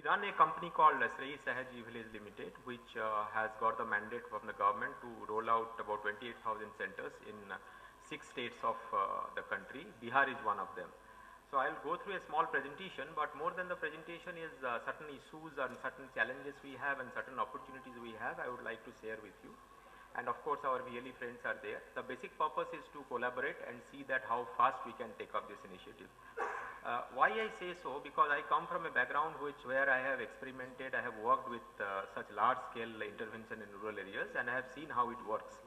We run a company called Srei Sahaj E-Village Limited, which has got the mandate from the government to roll out about 28,000 centers in 6 states of the country. Bihar is one of them. So I'll go through a small presentation, but more than the presentation is certain issues and certain challenges we have and certain opportunities we have I would like to share with you. And of course our VLE friends are there. The basic purpose is to collaborate and see that how fast we can take up this initiative. Why I say so? Because I come from a background where I have experimented, I have worked with such large scale intervention in rural areas, and I have seen how it works.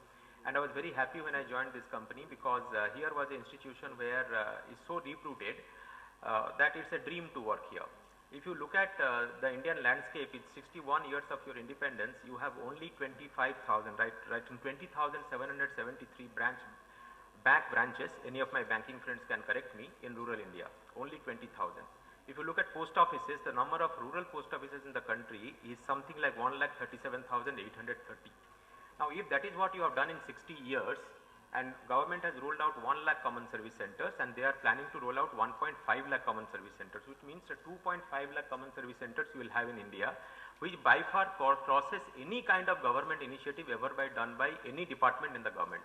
And I was very happy when I joined this company, because here was an institution where it's so deep rooted that it's a dream to work here. If you look at the Indian landscape, it's 61 years of your independence, you have only 25,000, right, 20,773 bank branches. Any of my banking friends can correct me, in rural India, only 20,000. If you look at post offices, the number of rural post offices in the country is something like 1,37,830. Now, if that is what you have done in 60 years, and government has rolled out 1 lakh common service centers, and they are planning to roll out 1.5 lakh common service centers, which means that 2.5 lakh common service centers you will have in India, which by far crosses any kind of government initiative ever done by any department in the government.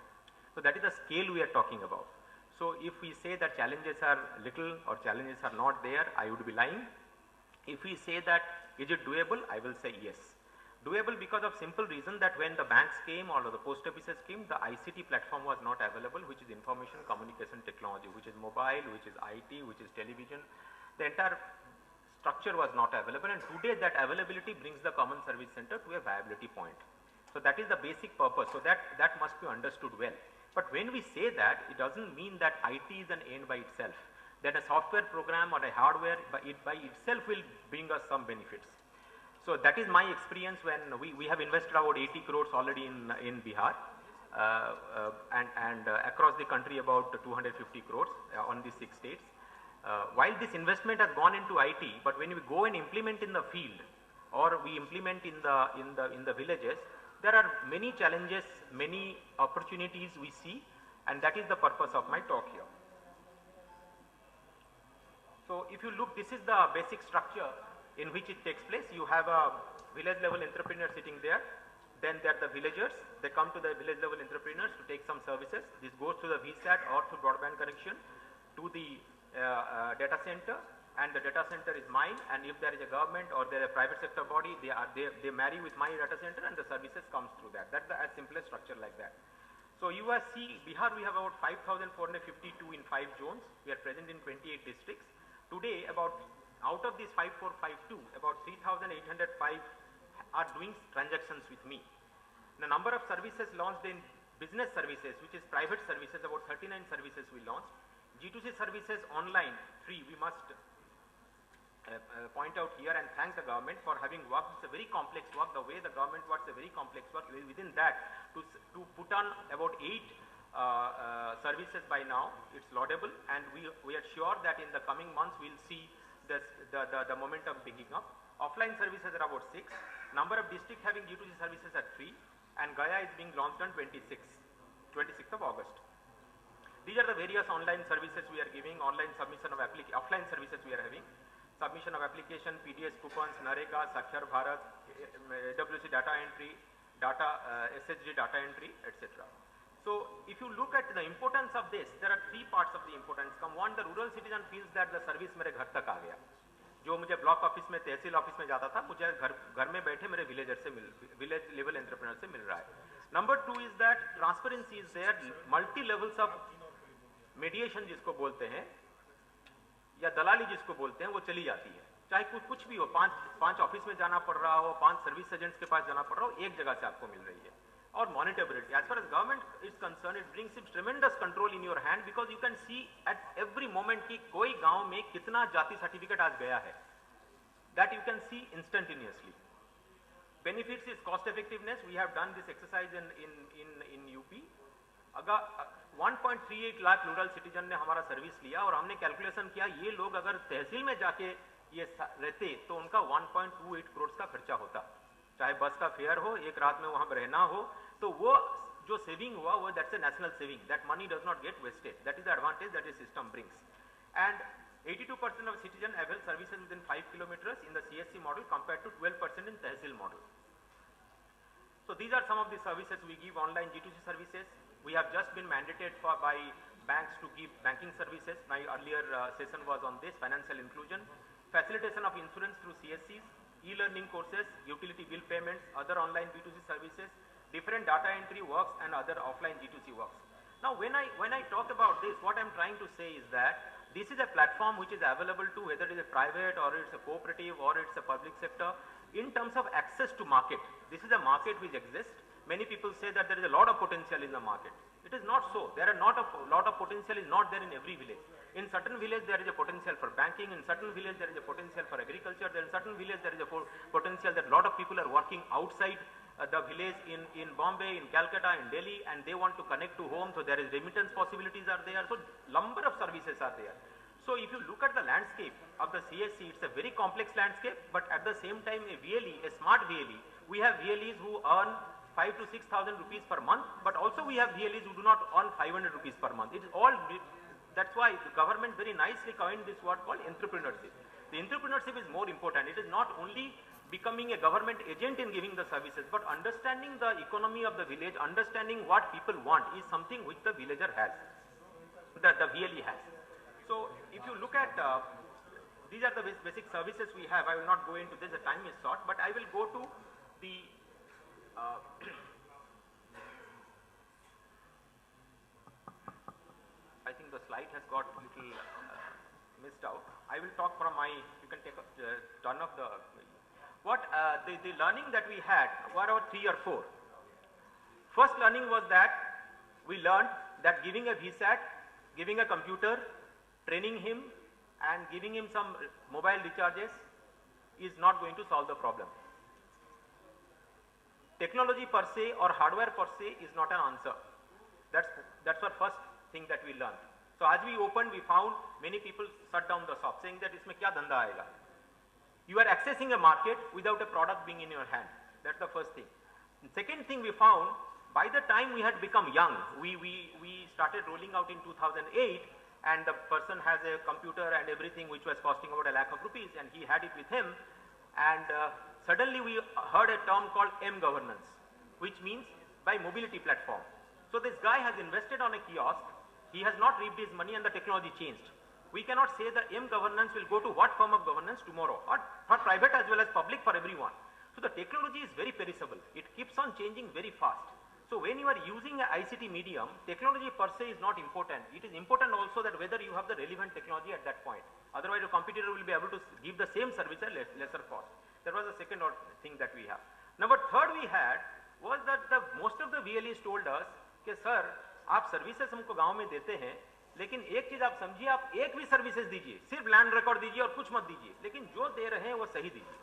So that is the scale we are talking about. So if we say that challenges are little or challenges are not there, I would be lying. If we say that is it doable, I will say yes. Doable because of simple reason that when the banks came or the post offices came, the ICT platform was not available, which is information communication technology, which is mobile, which is IT, which is television. The entire structure was not available, and today that availability brings the common service center to a viability point. So that is the basic purpose. So that must be understood well. But when we say that, it doesn't mean that IT is an end by itself, that a software program or a hardware by itself will bring us some benefits. So that is my experience when we have invested about 80 crores already in Bihar and across the country about 250 crores on these 6 states. While this investment has gone into IT, but when we go and implement in the field or we implement in the villages, there are many challenges, many opportunities we see, and that is the purpose of my talk here. So if you look, this is the basic structure in which it takes place. You have a village level entrepreneur sitting there, then there are the villagers, they come to the village level entrepreneurs to take some services. This goes to the VSAT or through broadband connection to the data center, and the data center is mine, and if there is a government or there is a private sector body, they marry with my data center and the services comes through that. That's the as simplest structure like that. So you see, Bihar we have about 5,452 in 5 zones. We are present in 28 districts. Today out of these 5,452, about 3,805 are doing transactions with me. The number of services launched in business services, which is private services, about 39 services we launched. G2C services online, free. We must point out here and thank the government for having worked. It's a very complex work. The way the government works is a very complex work. Within that, to put on about 8 services by now, it's laudable, and we are sure that in the coming months we'll see the momentum picking up. Offline services are about 6. Number of districts having G2C services are 3, and Gaya is being launched on 26th of August. These are the various online services we are giving. Online submission of offline services we are having. Submission of application, PDS coupons, NREGA, Sakshar Bharat, AWC data entry, SHG data entry, etc. So if you look at the importance of this, there are 3 parts of the importance. One, the rural citizen feels that the service मेरे घर तक आ गया. जो मुझे block office में, तहसील office में जाता था, मुझे घर में बैठे मेरे विलेज लेवल एंटरप्रेन्योर से मिल रहा है. Number 2 is that transparency is there. Multi levels of mediation जिसको बोलते हैं या दलाली जिसको बोलते हैं, वो चली जाती है. चाहे कुछ भी हो, 5 ऑफिस में जाना पड़ रहा हो, 5 सर्विस एजेंट्स के पास जाना पड़ रहा हो, एक जगह से आपको मिल रही है. और मॉनिटरेबिलिटी, as far as government is concerned, it brings its tremendous control in your hand, because you can see at every moment कि कोई गांव में कितना जाति सर्टिफिकेट आज गया है. That you can see instantaneously. Benefits is cost effectiveness. We have done this exercise in UP. अगर 1.38 लाख रूरल सिटीजन ने हमारा सर्विस लिया, और हमने कैलकुलेशन किया ये लोग अगर तहसील में जाके ये रहते तो उनका 1.28 करोड़ का खर्चा होता. चाहे बस का फेयर हो, एक रात में वहां पर रहना हो, तो वो जो सेविंग हुआ वो that's a national saving. That money does not get wasted. That is the advantage that is system brings. And 82% of citizens avail services within 5 kilometers in the CSC model compared to 12% in Tehsil model. So these are some of the services we give online G2C services. We have just been mandated by banks to give banking services. My earlier session was on this, financial inclusion, facilitation of insurance through CSCs, e-learning courses, utility bill payments, other online B2C services, different data entry works and other offline G2C works. Now when I talk about this, what I'm trying to say is that this is a platform which is available to whether it is a private or it's a cooperative or it's a public sector in terms of access to market. This is a market which exists. Many people say that there is a lot of potential in the market. It is not so. There are not a lot of potential is not there in every village. In certain village there is a potential for banking, in certain village there is a potential for agriculture, there in certain village there is a potential that a lot of people are working outside the village in Bombay, in Calcutta, in Delhi, and they want to connect to home, so there is remittance possibilities are there, so number of services are there. So if you look at the landscape of the CSC, it's a very complex landscape, but at the same time a VLE, a smart VLE, we have VLEs who earn 5 to 6,000 rupees per month, but also we have VLEs who do not earn 500 rupees per month. It is all, that's why the government very nicely coined this word called entrepreneurship. The entrepreneurship is more important. It is not only becoming a government agent in giving the services, but understanding the economy of the village, understanding what people want is something which the villager has, that the VLE has. So if you look at, these are the basic services we have. I will not go into this, the time is short, but I will go to the, I think the slide has got a little missed out. I will talk from my, you can take a turn of the, the learning that we had were about 3 or 4. First learning was that we learned that giving a VSAT, giving a computer, training him and giving him some mobile recharges is not going to solve the problem. Technology per se or hardware per se is not an answer. That's our first thing that we learned. So as we opened, we found many people shut down the shop saying that isme kya dhanda aayega. You are accessing a market without a product being in your hand. That's the first thing. The second thing we found, by the time we had become young, we started rolling out in 2008, and the person has a computer and everything which was costing about ₹1 lakh and he had it with him, and suddenly we heard a term called M-governance, which means by mobility platform. So this guy has invested on a kiosk, he has not reaped his money and the technology changed. We cannot say that M-governance will go to what form of governance tomorrow, or for private as well as public, for everyone. So the technology is very perishable. It keeps on changing very fast. So when you are using an ICT medium, technology per se is not important. It is important also that whether you have the relevant technology at that point. Otherwise, a competitor will be able to give the same service at lesser cost. That was the second thing that we have. Number third we had was that most of the VLEs told us, कि sir, आप services हमको गांव में देते हैं, लेकिन एक चीज आप समझिए, आप एक भी सर्विसेज दीजिए, सिर्फ लैंड रिकॉर्ड दीजिए और कुछ मत दीजिए, लेकिन जो दे रहे हैं वो सही दीजिए.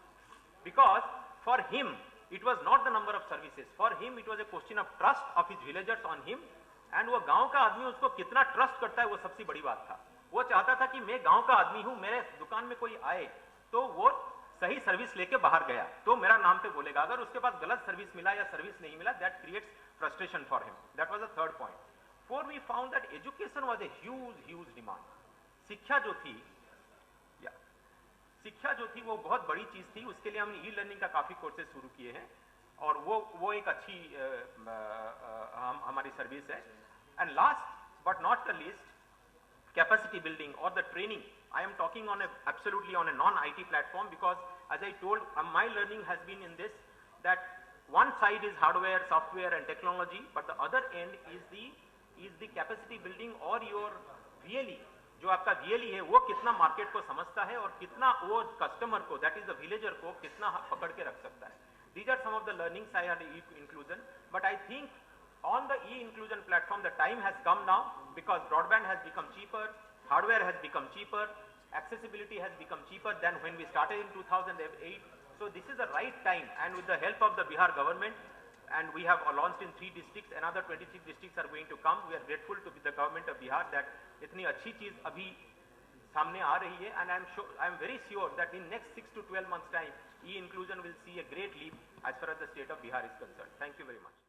Because for him it was not the number of services, for him it was a question of trust of his villagers on him, and वो गांव का आदमी उसको कितना ट्रस्ट करता है वो सबसे बड़ी बात था. वो चाहता था कि मैं गांव का आदमी हूं, मेरे दुकान में कोई आए तो वो सही सर्विस लेके बाहर गया तो मेरा नाम पे बोलेगा. अगर उसके पास गलत सर्विस मिला या सर्विस नहीं मिला, that creates frustration for him. That was the third point. Four, we found that education was a huge demand. शिक्षा जो थी वो बहुत बड़ी चीज थी. उसके लिए हमने ई-लर्निंग का काफी कोर्सेज शुरू किए हैं और वो एक अच्छी हमारी सर्विस है. And last but not the least, capacity building or the training. I am talking on absolutely on a non-IT platform, because as I told, my learning has been in this, that one side is hardware, software and technology, but the other end is the capacity building or your VLE. जो आपका VLE है वो कितना market को समझता है और कितना वो कस्टमर को, that is the villager को, कितना पकड़ के रख सकता है. These are some of the learnings I had e-inclusion, but I think on the e-inclusion platform the time has come now, because broadband has become cheaper, hardware has become cheaper, accessibility has become cheaper than when we started in 2008. So this is the right time, and with the help of the Bihar government, and we have launched in 3 districts, another 26 districts are going to come. We are grateful to the government of Bihar that इतनी अच्छी चीज अभी सामने आ रही है, and I am very sure that in next 6 to 12 months time, e-inclusion will see a great leap as far as the state of Bihar is concerned. Thank you very much.